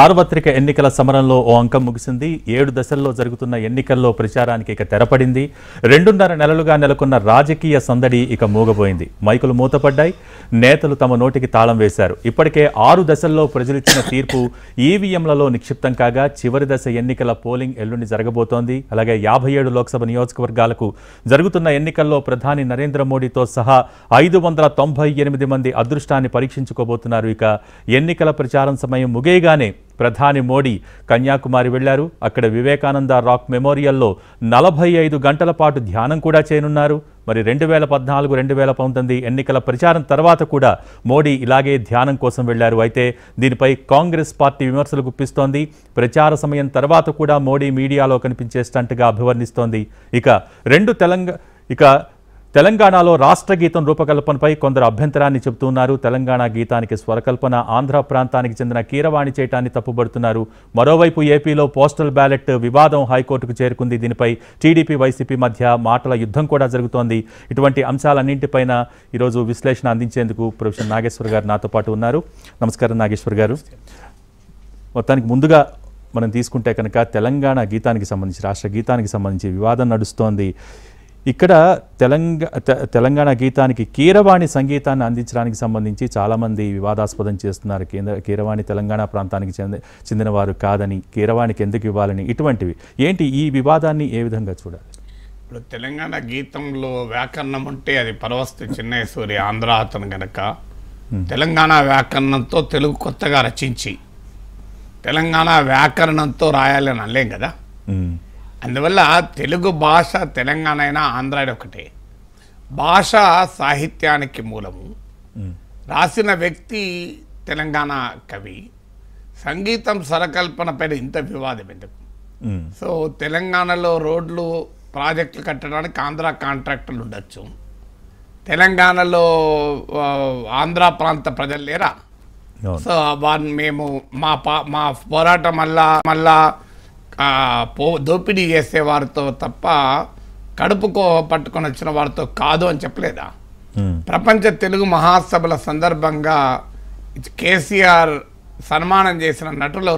సార్వత్రిక ఎన్నికల సమరంలో ఓ అంకం ముగిసింది. 7 దశల్లో జరుగుతున్న ఎన్నికల్లో ప్రచారానికి ఇక తెరపడింది. 2.5 నెలలుగా నెలకొన్న రాజకీయ సందడి ఇక మూగబోయింది. మైకులు మూతపడ్డాయి, నేతలు తమ నోటికి తాళం వేశారు. ఇప్పటికే 6 దశల్లో ప్రజలిచ్చిన తీర్పు ఈవీఎంలలో నిక్షిప్తం కాగా చివరి దశ ఎన్నికల పోలింగ్ ఎల్లుండి జరగబోతోంది. అలాగే 57 లోక్సభ నియోజకవర్గాలకు జరుగుతున్న ఎన్నికల్లో ప్రధాని నరేంద్ర మోడీతో సహా 598 మంది అదృష్టాన్ని పరీక్షించుకోబోతున్నారు. ఇక ఎన్నికల ప్రచారం సమయం ముగియగానే ప్రధాని మోడీ కన్యాకుమారి వెళ్లారు. అక్కడ వివేకానంద రాక్ మెమోరియల్లో 45 గంటల పాటు ధ్యానం కూడా చేయనున్నారు. మరి 2014-2019 ఎన్నికల ప్రచారం తర్వాత కూడా మోడీ ఇలాగే ధ్యానం కోసం వెళ్లారు. అయితే దీనిపై కాంగ్రెస్ పార్టీ విమర్శలు గుప్పిస్తోంది. ప్రచార సమయం తర్వాత కూడా మోడీ మీడియాలో కనిపించే స్టంట్గా అభివర్ణిస్తోంది. తెలంగాణలో రాష్ట్ర గీతం రూపకల్పనపై కొందరు అభ్యంతరాన్ని చెబుతున్నారు. తెలంగాణ గీతానికి స్వరకల్పన ఆంధ్ర ప్రాంతానికి చెందిన కీరవాణి చేయటాన్ని తప్పుబడుతున్నారు. మరోవైపు ఏపీలో పోస్టల్ బ్యాలెట్ వివాదం హైకోర్టుకు చేరుకుంది. దీనిపై టీడీపీ వైసీపీ మధ్య మాటల యుద్ధం కూడా జరుగుతోంది. ఇటువంటి అంశాలన్నింటిపైన ఈరోజు విశ్లేషణ అందించేందుకు ప్రొఫెసర్ నాగేశ్వర్ గారు నాతో పాటు ఉన్నారు. నమస్కారం నాగేశ్వర్ గారు. మొత్తానికి ముందుగా మనం తీసుకుంటే కనుక తెలంగాణ గీతానికి సంబంధించి, రాష్ట్ర గీతానికి సంబంధించి వివాదం నడుస్తోంది. ఇక్కడ తెలంగాణ గీతానికి కీరవాణి సంగీతాన్ని అందించడానికి సంబంధించి చాలామంది వివాదాస్పదం చేస్తున్నారు. కీరవాణి తెలంగాణ ప్రాంతానికి చెందినవారు కాదని, కీరవాణికి ఎందుకు ఇవ్వాలని, ఇటువంటివి ఏంటి ఈ వివాదాన్ని ఏ విధంగా చూడాలి? ఇప్పుడు తెలంగాణ గీతంలో వ్యాకరణం ఉంటే అది పరవస్తు చిన్నయ్య సూరి ఆంధ్ర అతను గనక తెలంగాణ వ్యాకరణంతో తెలుగు కొత్తగా రచించి తెలంగాణ వ్యాకరణంతో రాయాలని అనలేం కదా. అందువల్ల తెలుగు భాష తెలంగాణ అయినా ఆంధ్ర ఒకటే. భాష సాహిత్యానికి మూలము. రాసిన వ్యక్తి తెలంగాణ కవి. సంగీతం స్వరకల్పన పైన ఇంత వివాదం ఎందుకు? సో తెలంగాణలో రోడ్లు ప్రాజెక్టులు కట్టడానికి ఆంధ్ర కాంట్రాక్టర్లు ఉండొచ్చు. తెలంగాణలో ఆంధ్ర ప్రాంత ప్రజలు లేరా? సో వారిని మేము మా పోరాటం మళ్ళా దోపిడీ చేసే వారితో తప్ప కడుపుకో పట్టుకొని వచ్చిన వారితో కాదు అని చెప్పలేదా? ప్రపంచ తెలుగు మహాసభల సందర్భంగా కేసీఆర్ సన్మానం చేసిన నటులు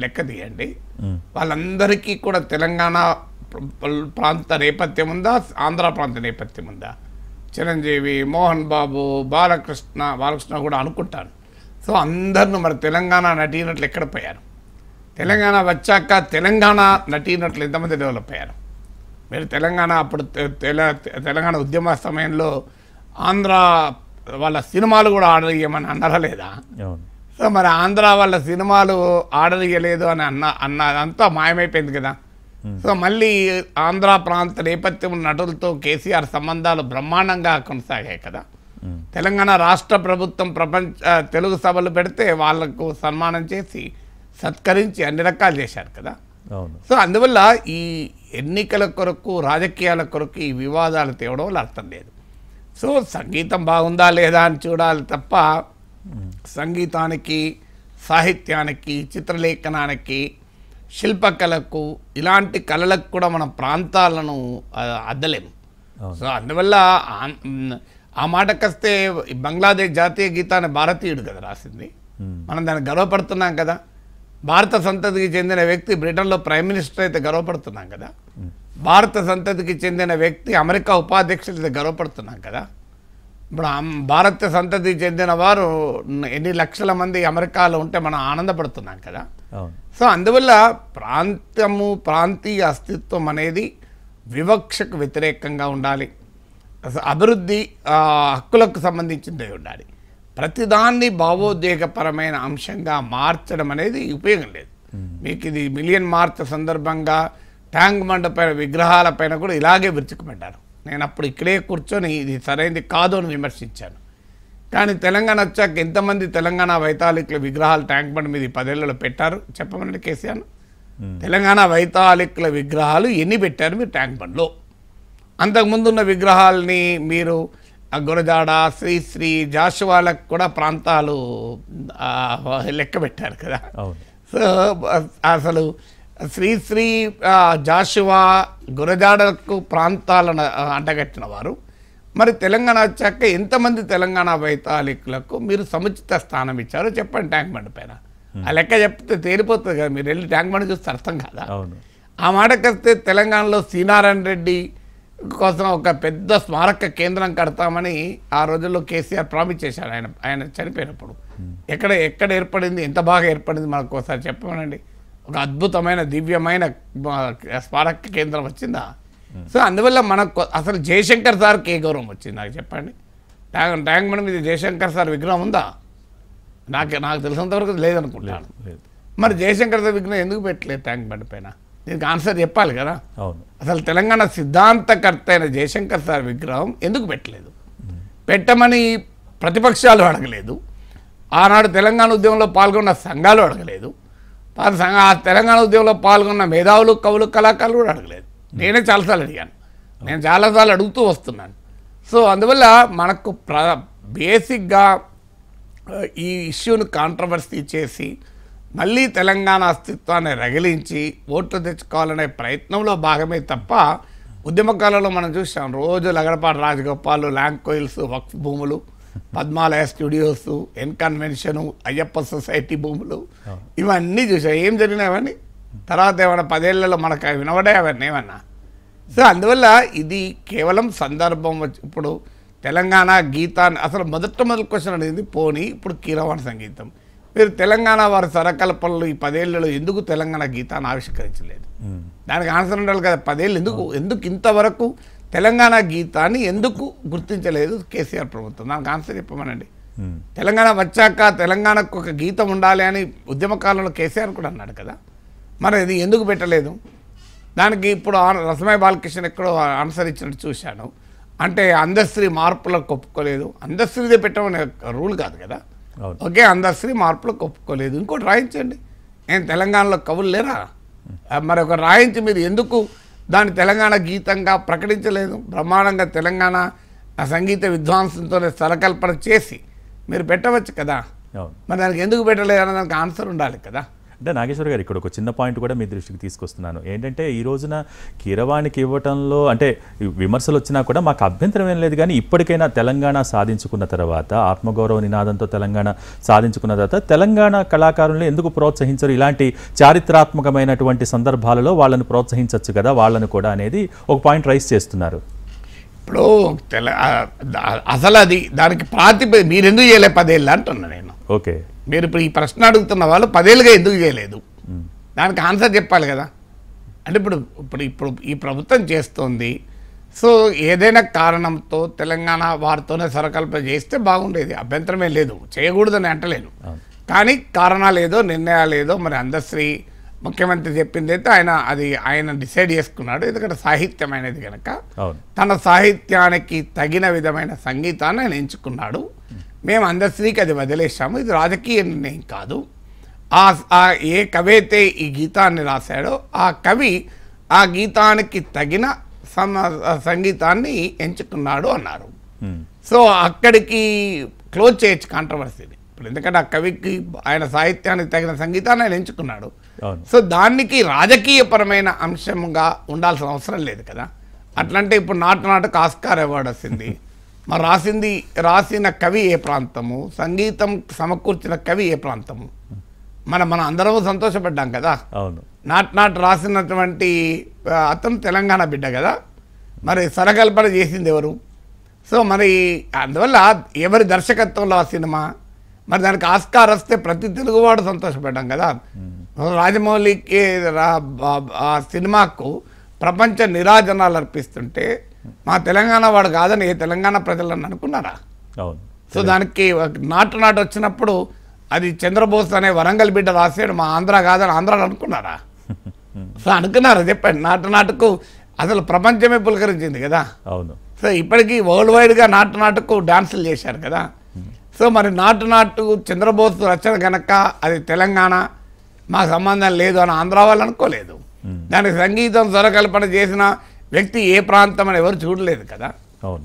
లెక్క తీయండి. వాళ్ళందరికీ కూడా తెలంగాణ ప్రాంత నేపథ్యం ఉందా, ఆంధ్ర ప్రాంత నేపథ్యం ఉందా? చిరంజీవి, మోహన్ బాబు, బాలకృష్ణ కూడా అనుకుంటాను. సో అందరిని మరి తెలంగాణ నటీనట్లు ఎక్కడ పోయారు? తెలంగాణ వచ్చాక తెలంగాణ నటీనట్లు ఎంతమంది డెవలప్ అయ్యారు? మీరు తెలంగాణ అప్పుడు తెలంగాణ ఉద్యమ సమయంలో ఆంధ్ర వాళ్ళ సినిమాలు కూడా ఆర్డర్ ఇవ్వమని అన్నారా లేదా? సో మరి ఆంధ్ర వాళ్ళ సినిమాలు ఆర్డర్ ఇవ్వలేదు అని అన్నదంతా మాయమైపోయింది కదా. సో మళ్ళీ ఆంధ్ర ప్రాంత నేపథ్యం నటులతో కేసీఆర్ సంబంధాలు బ్రహ్మాండంగా కొనసాగాయి కదా. తెలంగాణ రాష్ట్ర ప్రభుత్వం తెలుగు సభలు పెడితే వాళ్లకు సన్మానం చేసి సత్కరించి అన్ని రకాలు చేశారు కదా. సో అందువల్ల ఈ ఎన్నికల కొరకు, రాజకీయాల కొరకు ఈ వివాదాలు తేవడం వల్ల అర్థం లేదు. సో సంగీతం బాగుందా లేదా అని చూడాలి తప్ప సంగీతానికి, సాహిత్యానికి, చిత్రలేఖనానికి, శిల్పకళకు, ఇలాంటి కళలకు కూడా మనం ప్రాంతాలను అద్దలేము. సో అందువల్ల ఆ మాటకొస్తే బంగ్లాదేశ్ జాతీయ గీతాన్ని భారతీయుడు కదా రాసింది. మనం దాన్ని గర్వపడుతున్నాం కదా. భారత సంతతికి చెందిన వ్యక్తి బ్రిటన్లో ప్రైమ్ మినిస్టర్ అయితే గర్వపడుతున్నాం కదా. భారత సంతతికి చెందిన వ్యక్తి అమెరికా ఉపాధ్యక్షులు అయితే గర్వపడుతున్నాం కదా. ఇప్పుడు భారత సంతతికి చెందిన వారు ఎన్ని లక్షల మంది అమెరికాలో ఉంటే మనం ఆనందపడుతున్నాం కదా. సో అందువల్ల ప్రాంతీయ అస్తిత్వం అనేది వివక్షకు వ్యతిరేకంగా ఉండాలి. అభివృద్ధి హక్కులకు సంబంధించిందే ఉండాలి. ప్రతిదాన్ని భావోద్వేగపరమైన అంశంగా మార్చడం అనేది ఉపయోగం లేదు. మీకు ఇది మిలియన్ మార్చ్ సందర్భంగా ట్యాంక్ బండ్ పైన విగ్రహాల పైన కూడా ఇలాగే విరుచుకుపడ్డారు. నేను అప్పుడు ఇక్కడే కూర్చొని ఇది సరైనది కాదు అని విమర్శించాను. కానీ తెలంగాణ వచ్చాక ఎంతమంది తెలంగాణ వైతాళికుల విగ్రహాలు ట్యాంక్ బండ్ మీద 10 ఏళ్లలో పెట్టారు చెప్పమని కేసీఆర్? తెలంగాణ వైతాళికుల విగ్రహాలు ఎన్ని పెట్టారు మీరు ట్యాంక్ బండ్లో? అంతకుముందున్న విగ్రహాలని మీరు గురజాడ, శ్రీశ్రీ, జాషువాలకు కూడా ప్రాంతాలు లెక్క పెట్టారు కదా. సో అసలు శ్రీశ్రీ, జాషువా, గురజాడకు ప్రాంతాలను అంటగట్టిన వారు మరి తెలంగాణ వచ్చాక ఎంతమంది తెలంగాణ వైతాళికులకు మీరు సముచిత స్థానం ఇచ్చారో చెప్పండి ట్యాంక్ బండ్ పైన. ఆ లెక్క చెప్తే తేలిపోతుంది కదా, మీరు వెళ్ళి ట్యాంక్ బండ్ చూస్తే అర్థం కాదా. అవును. ఆ మాటకి వస్తే తెలంగాణలో శ్రీనారాయణ రెడ్డి కోసం ఒక పెద్ద స్మారక కేంద్రం కడతామని ఆ రోజుల్లో కేసీఆర్ ప్రామిస్ చేశాడు ఆయన చనిపోయినప్పుడు. ఎక్కడ ఏర్పడింది, ఎంత బాగా ఏర్పడింది మనకు ఒకసారి చెప్పమనండి. ఒక అద్భుతమైన దివ్యమైన స్మారక కేంద్రం వచ్చిందా. సో అందువల్ల మనకు అసలు జయశంకర్ సార్కి ఏ గౌరవం వచ్చింది నాకు చెప్పండి. ట్యాంక్ బండ్ మీద జయశంకర్ సార్ విగ్రహం ఉందా? నాకు తెలిసినంతవరకు లేదనుకుంటాను. మరి జయశంకర్ సార్ విగ్రహం ఎందుకు పెట్టలేదు ట్యాంక్ బండ్ పైన? దీనికి ఆన్సర్ చెప్పాలి కదా. అసలు తెలంగాణ సిద్ధాంతకర్త అయిన జయశంకర్ సార్ విగ్రహం ఎందుకు పెట్టలేదు? పెట్టమని ప్రతిపక్షాలు అడగలేదు, ఆనాడు తెలంగాణ ఉద్యమంలో పాల్గొన్న సంఘాలు అడగలేదు, ఆ తెలంగాణ ఉద్యమంలో పాల్గొన్న మేధావులు, కవులు, కళాకారులు కూడా అడగలేదు. నేనే చాలాసార్లు అడిగాను, నేను చాలాసార్లు అడుగుతూ వస్తున్నాను. సో అందువల్ల మనకు బేసిక్గా ఈ ఇష్యూను కాంట్రవర్సీ చేసి మళ్ళీ తెలంగాణ అస్తిత్వాన్ని రగిలించి ఓట్లు తెచ్చుకోవాలనే ప్రయత్నంలో భాగమే తప్ప, ఉద్యమకాలంలో మనం చూసాం రోజు లగడపాటి రాజగోపాల్, ల్యాండ్ కోయిల్స్, వక్ఫ్ భూములు, పద్మాలయ స్టూడియోస్, ఎన్కన్వెన్షను, అయ్యప్ప సొసైటీ భూములు, ఇవన్నీ చూసాం. ఏం జరిగినాయవన్నీ తర్వాత ఏమన్నా 10 ఏళ్లలో మనకు వినబడే అవన్నీ ఏమన్నా. సో అందువల్ల ఇది కేవలం సందర్భం. ఇప్పుడు తెలంగాణ గీతాన్ని అసలు మొదటి క్వశ్చన్ అనేది పోనీ ఇప్పుడు కీరవాణి సంగీతం, మీరు తెలంగాణ వారి సరకల్పనలు ఈ 10 ఏళ్లలో ఎందుకు తెలంగాణ గీతాన్ని ఆవిష్కరించలేదు? దానికి ఆన్సర్ ఉండాలి కదా. 10 ఏళ్ళు ఎందుకు ఇంతవరకు తెలంగాణ గీతాన్ని ఎందుకు గుర్తించలేదు కేసీఆర్ ప్రభుత్వం? దానికి ఆన్సర్ చెప్పమనండి. తెలంగాణ వచ్చాక తెలంగాణకు ఒక గీతం ఉండాలి అని ఉద్యమకాలంలో కేసీఆర్ కూడా అన్నాడు కదా, మరి ఇది ఎందుకు పెట్టలేదు? దానికి ఇప్పుడు రసమయ బాలకృష్ణ ఎక్కడో ఆన్సర్ ఇచ్చినట్టు చూశాను. అంటే అందశ్రీ మార్పులకు ఒప్పుకోలేదు. అందశ్రీదే పెట్టమనే రూల్ కాదు కదా. ఓకే, అందశ్రీ మార్పులకు ఒప్పుకోలేదు. ఇంకోటి రాయించండి. నేను తెలంగాణలో కవులు లేరా? మరి ఒక రాయించి మీరు ఎందుకు దాన్ని తెలంగాణ గీతంగా ప్రకటించలేదు? బ్రహ్మాండంగా తెలంగాణ సంగీత విద్వాంసంతోనే స్వరకల్పన చేసి మీరు పెట్టవచ్చు కదా. మరి దానికి ఎందుకు పెట్టలేదు అన్న దానికి ఆన్సర్ ఉండాలి కదా. అంటే నాగేశ్వర గారు ఇక్కడ ఒక చిన్న పాయింట్ కూడా మీ దృష్టికి తీసుకొస్తున్నాను. ఏంటంటే ఈ రోజున కీరవాణికి ఇవ్వటంలో అంటే విమర్శలు వచ్చినా కూడా మాకు అభ్యంతరం ఏం లేదు, కానీ ఇప్పటికైనా తెలంగాణ సాధించుకున్న తర్వాత, ఆత్మగౌరవ నినాదంతో తెలంగాణ సాధించుకున్న తర్వాత తెలంగాణ కళాకారులను ఎందుకు ప్రోత్సహించరు? ఇలాంటి చారిత్రాత్మకమైనటువంటి సందర్భాలలో వాళ్ళని ప్రోత్సహించవచ్చు కదా వాళ్ళని కూడా అనేది ఒక పాయింట్ రైజ్ చేస్తున్నారు. ఇప్పుడు అసలు అది దానికి మీరు ఎందుకు చేయలేదు 10 ఏళ్ళు అంటున్నా నేను. ఓకే, మీరు ఇప్పుడు ఈ ప్రశ్న అడుగుతున్న వాళ్ళు 10 ఏళ్ళుగా ఎందుకు చేయలేదు? దానికి ఆన్సర్ చెప్పాలి కదా. అంటే ఇప్పుడు ఈ ప్రభుత్వం చేస్తోంది. సో ఏదైనా కారణంతో తెలంగాణ వారితోనే సరకల్పన చేస్తే బాగుండేది, అభ్యంతరమే లేదు, చేయకూడదని అంటలేను. కానీ కారణాలు ఏదో, నిర్ణయాలు ఏదో, మరి అందశ్రీ ముఖ్యమంత్రి చెప్పింది అయితే ఆయన డిసైడ్ చేసుకున్నాడు. ఎందుకంటే సాహిత్యం అనేది కనుక తన సాహిత్యానికి తగిన విధమైన సంగీతాన్ని ఆయన ఎంచుకున్నాడు. మేము అందశ్రీకి అది వదిలేసాము. ఇది రాజకీయ నిర్ణయం కాదు. ఏ కవి అయితే ఈ గీతాన్ని రాశాడో ఆ కవి ఆ గీతానికి తగిన సంగీతాన్ని ఎంచుకున్నాడు అన్నారు. సో అక్కడికి క్లోజ్ చేయొచ్చు కాంట్రవర్సీని. ఇప్పుడు ఎందుకంటే ఆ కవికి ఆయన సాహిత్యానికి తగిన సంగీతాన్ని ఆయన ఎంచుకున్నాడు. సో దానికి రాజకీయపరమైన అంశంగా ఉండాల్సిన అవసరం లేదు కదా. అట్లంటే ఇప్పుడు నాటుకు ఆస్కార్ అవార్డు వస్తుంది. మరి రాసిన కవి ఏ ప్రాంతము, సంగీతం సమకూర్చిన కవి ఏ ప్రాంతము, మన అందరము సంతోషపడ్డాం కదా. నాటు రాసినటువంటి అతను తెలంగాణ బిడ్డ కదా. మరి సరకల్పన చేసింది ఎవరు? సో మరి అందువల్ల ఎవరి దర్శకత్వంలో ఆ సినిమా, మరి దానికి ఆస్కార్ వస్తే ప్రతి తెలుగువాడు సంతోషపడ్డాం కదా. రాజమౌళికి ఆ సినిమాకు ప్రపంచ నిరాజనాలు అర్పిస్తుంటే మా తెలంగాణ వాడు కాదని ఏ తెలంగాణ ప్రజలను అనుకున్నారా? సో దానికి నాటు వచ్చినప్పుడు అది చంద్రబోస్ అనే వరంగల్ బిడ్డ రాసాడు, మా ఆంధ్ర కాదని ఆంధ్రాలు అనుకున్నారా? సో అనుకున్నారా చెప్పండి. నాటుకు అసలు ప్రపంచమే పులకరించింది కదా. సో ఇప్పటికీ వరల్డ్ వైడ్గా నాటుకు డాన్సులు చేశారు కదా. సో మరి నాటు చంద్రబోస్ రచన కనుక అది తెలంగాణ మాకు సంబంధం లేదు అని ఆంధ్ర వాళ్ళు అనుకోలేదు. దానికి సంగీతం స్వరకల్పన చేసిన వ్యక్తి ఏ ప్రాంతం అని ఎవరు చూడలేదు కదా.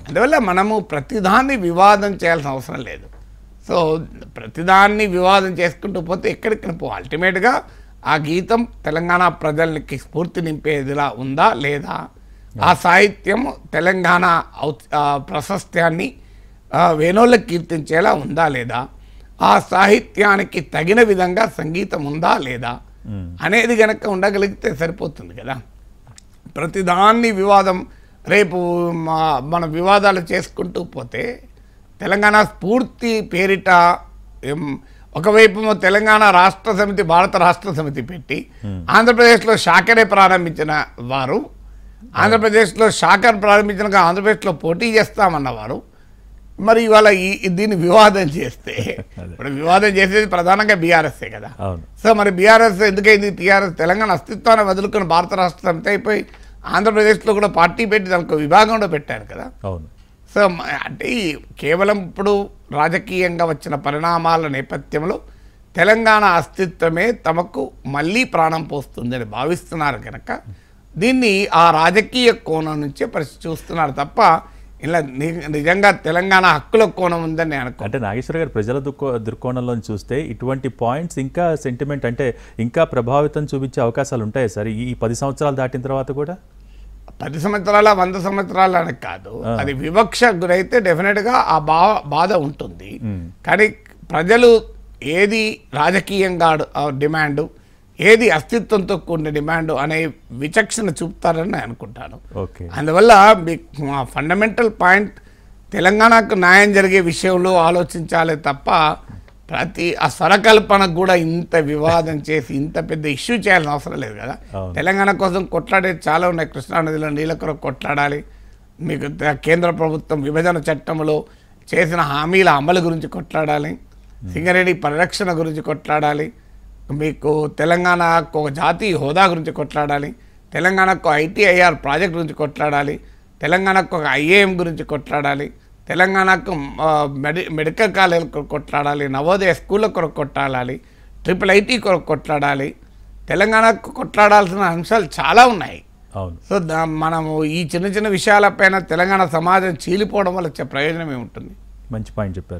అందువల్ల మనము ప్రతిదాన్ని వివాదం చేయాల్సిన అవసరం లేదు. సో ప్రతిదాన్ని వివాదం చేసుకుంటూ పోతే ఎక్కడికి పో, అల్టిమేట్గా ఆ గీతం తెలంగాణ ప్రజలకి స్ఫూర్తి నింపేదిలా ఉందా లేదా, ఆ సాహిత్యం తెలంగాణ ప్రశస్త్యాన్ని వేణోళ్ళకి కీర్తించేలా ఉందా లేదా, ఆ సాహిత్యానికి తగిన విధంగా సంగీతం ఉందా లేదా అనేది గనక ఉండగలిగితే సరిపోతుంది కదా. ప్రతిదాన్ని వివాదం రేపు మన వివాదాలు చేసుకుంటూ పోతే తెలంగాణ స్ఫూర్తి పేరిట ఒకవైపు తెలంగాణ రాష్ట్ర సమితి, భారత రాష్ట్ర సమితి పెట్టి ఆంధ్రప్రదేశ్లో శాఖనే ప్రారంభించిన వారు, ఆంధ్రప్రదేశ్లో శాఖను ప్రారంభించిన ఆంధ్రప్రదేశ్లో పోటీ చేస్తామన్నవారు మరి ఇవాళ దీన్ని వివాదం చేస్తే ఇప్పుడు వివాదం చేసేది ప్రధానంగా బీఆర్ఎస్ఏ కదా. సో మరి బీఆర్ఎస్ ఎందుకైంది? టీఆర్ఎస్ తెలంగాణ అస్తిత్వాన్ని వదులుకొని భారత రాష్ట్ర సమితి అయిపోయి ఆంధ్రప్రదేశ్లో కూడా పార్టీ పెట్టి దానికి విభాగంలో పెట్టారు కదా. సో అంటే కేవలం ఇప్పుడు రాజకీయంగా వచ్చిన పరిణామాల నేపథ్యంలో తెలంగాణ అస్తిత్వమే తమకు మళ్ళీ ప్రాణం పోస్తుందని భావిస్తున్నారు కనుక దీన్ని ఆ రాజకీయ కోణం నుంచే చూస్తున్నారు తప్ప ఇలా నిజంగా తెలంగాణ హక్కుల కోణం ఉందని నేను అనుకో. అంటే నాగేశ్వర గారు ప్రజల దృక్కోణంలో చూస్తే ఇటువంటి పాయింట్స్ ఇంకా సెంటిమెంట్ అంటే ఇంకా ప్రభావితం చూపించే అవకాశాలు ఉంటాయి సార్ ఈ 10 సంవత్సరాలు దాటిన తర్వాత కూడా? 10 సంవత్సరాల 100 సంవత్సరాలు అని కాదు, అది వివక్ష గురైతే డెఫినెట్గా ఆ బాధ ఉంటుంది. కానీ ప్రజలు ఏది రాజకీయంగా డిమాండు, ఏది అస్తిత్వంతో కూడిన డిమాండ్ అనే విచక్షణ చూపుతారని నేను అనుకుంటాను. అందువల్ల ఫండమెంటల్ పాయింట్ తెలంగాణకు న్యాయం జరిగే విషయంలో ఆలోచించాలి తప్ప ప్రతి ఆ స్వరకల్పనకు కూడా ఇంత వివాదం చేసి ఇంత పెద్ద ఇష్యూ చేయాల్సిన అవసరం లేదు కదా. తెలంగాణ కోసం కొట్లాడేది చాలా ఉన్నాయి. కృష్ణానదిలో నీళ్ళ కొరకు కొట్లాడాలి, మీకు కేంద్ర ప్రభుత్వం విభజన చట్టంలో చేసిన హామీల అమలు గురించి కొట్లాడాలి, సింగరేణి పరిరక్షణ గురించి కొట్లాడాలి, మీకు తెలంగాణకు ఒక జాతీయ హోదా గురించి కొట్లాడాలి, తెలంగాణకు ఐటీఐఆర్ ప్రాజెక్ట్ గురించి కొట్లాడాలి, తెలంగాణకు ఒక ఐఏఎం గురించి కొట్లాడాలి, తెలంగాణకు మెడికల్ కాలేజీల కొరకు కొట్లాడాలి, నవోదయ స్కూళ్ళ కొరకు కొట్లాడాలి, IIIT కొరకు కొట్లాడాలి. తెలంగాణకు కొట్లాడాల్సిన అంశాలు చాలా ఉన్నాయి. సో మనము ఈ చిన్న చిన్న విషయాలపైన తెలంగాణ సమాజం చీలిపోవడం వల్ల వచ్చే ప్రయోజనం ఏముంటుంది? మంచి పాయింట్ చెప్పారు.